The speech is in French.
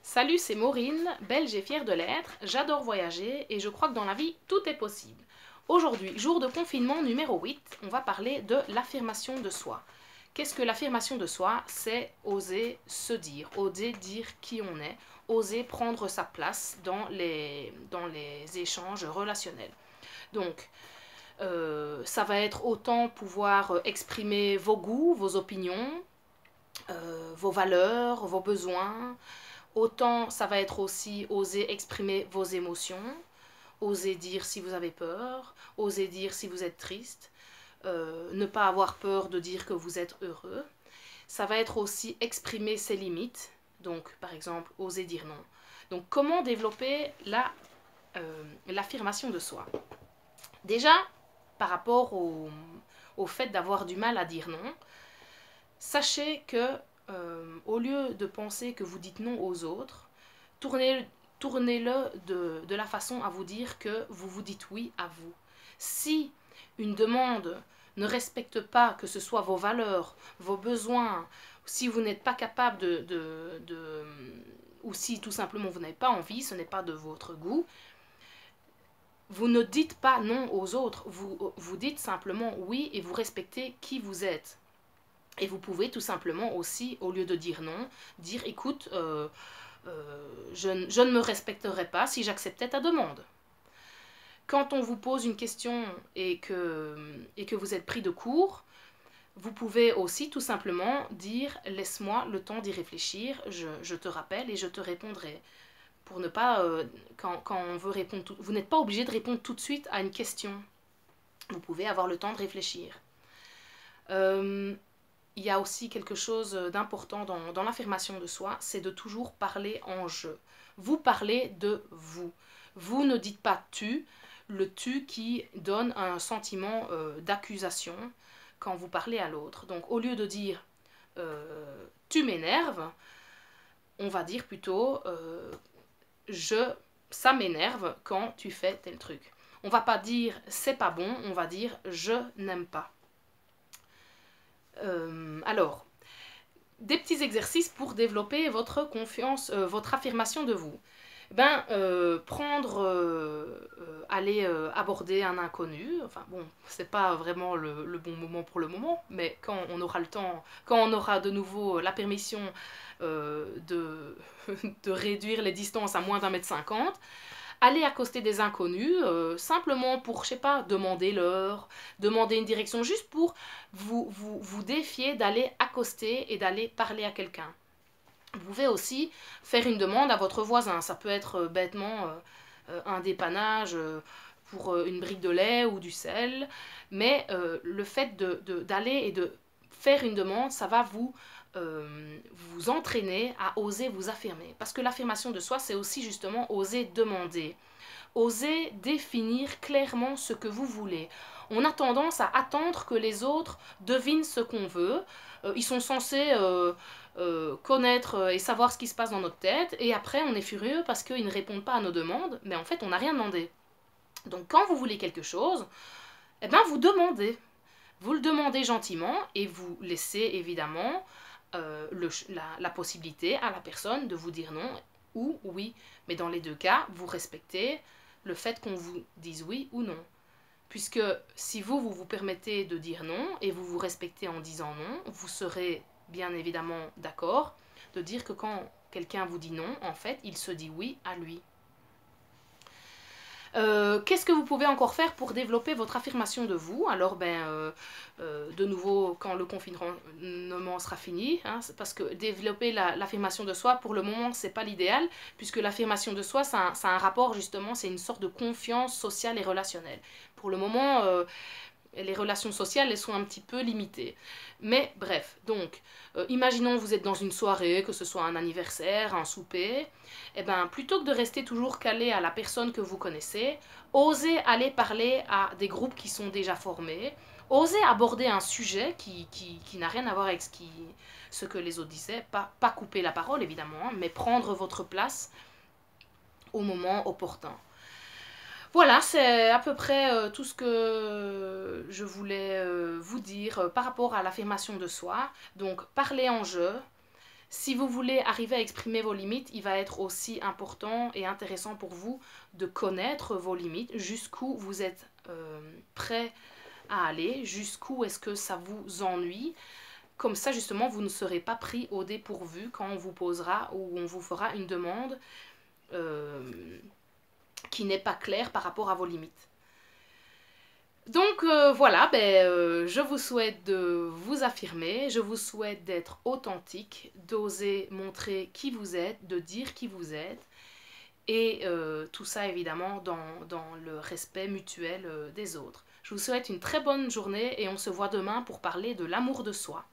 Salut, c'est Maureen, belge et fière de l'être, j'adore voyager et je crois que dans la vie, tout est possible. Aujourd'hui, jour de confinement numéro 8, on va parler de l'affirmation de soi. Qu'est-ce que l'affirmation de soi? C'est oser se dire, oser dire qui on est, oser prendre sa place dans les échanges relationnels. Donc, ça va être autant pouvoir exprimer vos goûts, vos opinions, vos valeurs, vos besoins. Autant ça va être aussi oser exprimer vos émotions, oser dire si vous avez peur, oser dire si vous êtes triste, ne pas avoir peur de dire que vous êtes heureux. Ça va être aussi exprimer ses limites, donc par exemple oser dire non. Donc comment développer l'affirmation de soi? Déjà, par rapport au fait d'avoir du mal à dire non, sachez que au lieu de penser que vous dites non aux autres, tournez-le de la façon à vous dire que vous vous dites oui à vous. Si une demande ne respecte pas, que ce soit vos valeurs, vos besoins, si vous n'êtes pas capable ou si tout simplement vous n'avez pas envie, ce n'est pas de votre goût, vous ne dites pas non aux autres, vous dites simplement oui et vous respectez qui vous êtes. Et vous pouvez tout simplement aussi, au lieu de dire non, dire écoute, je ne me respecterai pas si j'acceptais ta demande. Quand on vous pose une question et que vous êtes pris de court, vous pouvez aussi tout simplement dire laisse-moi le temps d'y réfléchir, je te rappelle et je te répondrai. Pour ne pas, quand on veut répondre, vous n'êtes pas obligé de répondre tout de suite à une question. Vous pouvez avoir le temps de réfléchir. Il y a aussi quelque chose d'important dans l'affirmation de soi, c'est de toujours parler en je. Vous parlez de vous. Vous ne dites pas tu, le tu qui donne un sentiment d'accusation quand vous parlez à l'autre. Donc au lieu de dire tu m'énerves, on va dire plutôt ça m'énerve quand tu fais tel truc. On va pas dire c'est pas bon, on va dire je n'aime pas. Alors, des petits exercices pour développer votre confiance, votre affirmation de vous. Aller aborder un inconnu, enfin bon, c'est pas vraiment le bon moment pour le moment, mais quand on aura le temps, quand on aura de nouveau la permission de, de réduire les distances à moins d'1,50 m, aller accoster des inconnus, simplement pour, je sais pas, demander l'heure, demander une direction, juste pour vous défier d'aller accoster et d'aller parler à quelqu'un. Vous pouvez aussi faire une demande à votre voisin. Ça peut être bêtement un dépannage pour une brique de lait ou du sel. Mais le fait d'aller et de faire une demande, ça va vous entraîner à oser vous affirmer. Parce que l'affirmation de soi, c'est aussi justement oser demander. Oser définir clairement ce que vous voulez. On a tendance à attendre que les autres devinent ce qu'on veut. Ils sont censés connaître et savoir ce qui se passe dans notre tête. Et après, on est furieux parce qu'ils ne répondent pas à nos demandes. Mais en fait, on n'a rien demandé. Donc quand vous voulez quelque chose, eh ben, vous demandez. Vous le demandez gentiment et vous laissez évidemment la possibilité à la personne de vous dire non ou oui. Mais dans les deux cas, vous respectez le fait qu'on vous dise oui ou non. Puisque si vous permettez de dire non et vous vous respectez en disant non, vous serez bien évidemment d'accord de dire que quand quelqu'un vous dit non, en fait, il se dit oui à lui. Qu'est-ce que vous pouvez encore faire pour développer votre affirmation de vous? Alors, de nouveau, quand le confinement sera fini, hein, parce que développer l'affirmation de soi, pour le moment, c'est pas l'idéal, puisque l'affirmation de soi, ça a un rapport justement, c'est une sorte de confiance sociale et relationnelle. Pour le moment, les relations sociales, elles sont un petit peu limitées. Mais bref, donc, imaginons vous êtes dans une soirée, que ce soit un anniversaire, un souper, et ben plutôt que de rester toujours calé à la personne que vous connaissez, osez aller parler à des groupes qui sont déjà formés, osez aborder un sujet qui n'a rien à voir avec ce que les autres disaient, pas couper la parole évidemment, hein, mais prendre votre place au moment opportun. Voilà, c'est à peu près tout ce que je voulais vous dire par rapport à l'affirmation de soi. Donc, parler en jeu, Si vous voulez arriver à exprimer vos limites, il va être aussi important et intéressant pour vous de connaître vos limites, jusqu'où vous êtes prêt à aller, jusqu'où est-ce que ça vous ennuie. Comme ça, justement, vous ne serez pas pris au dépourvu quand on vous posera ou on vous fera une demande qui n'est pas claire par rapport à vos limites. Donc voilà, je vous souhaite de vous affirmer, je vous souhaite d'être authentique, d'oser montrer qui vous êtes, de dire qui vous êtes, et tout ça évidemment dans le respect mutuel des autres. Je vous souhaite une très bonne journée et on se voit demain pour parler de l'amour de soi.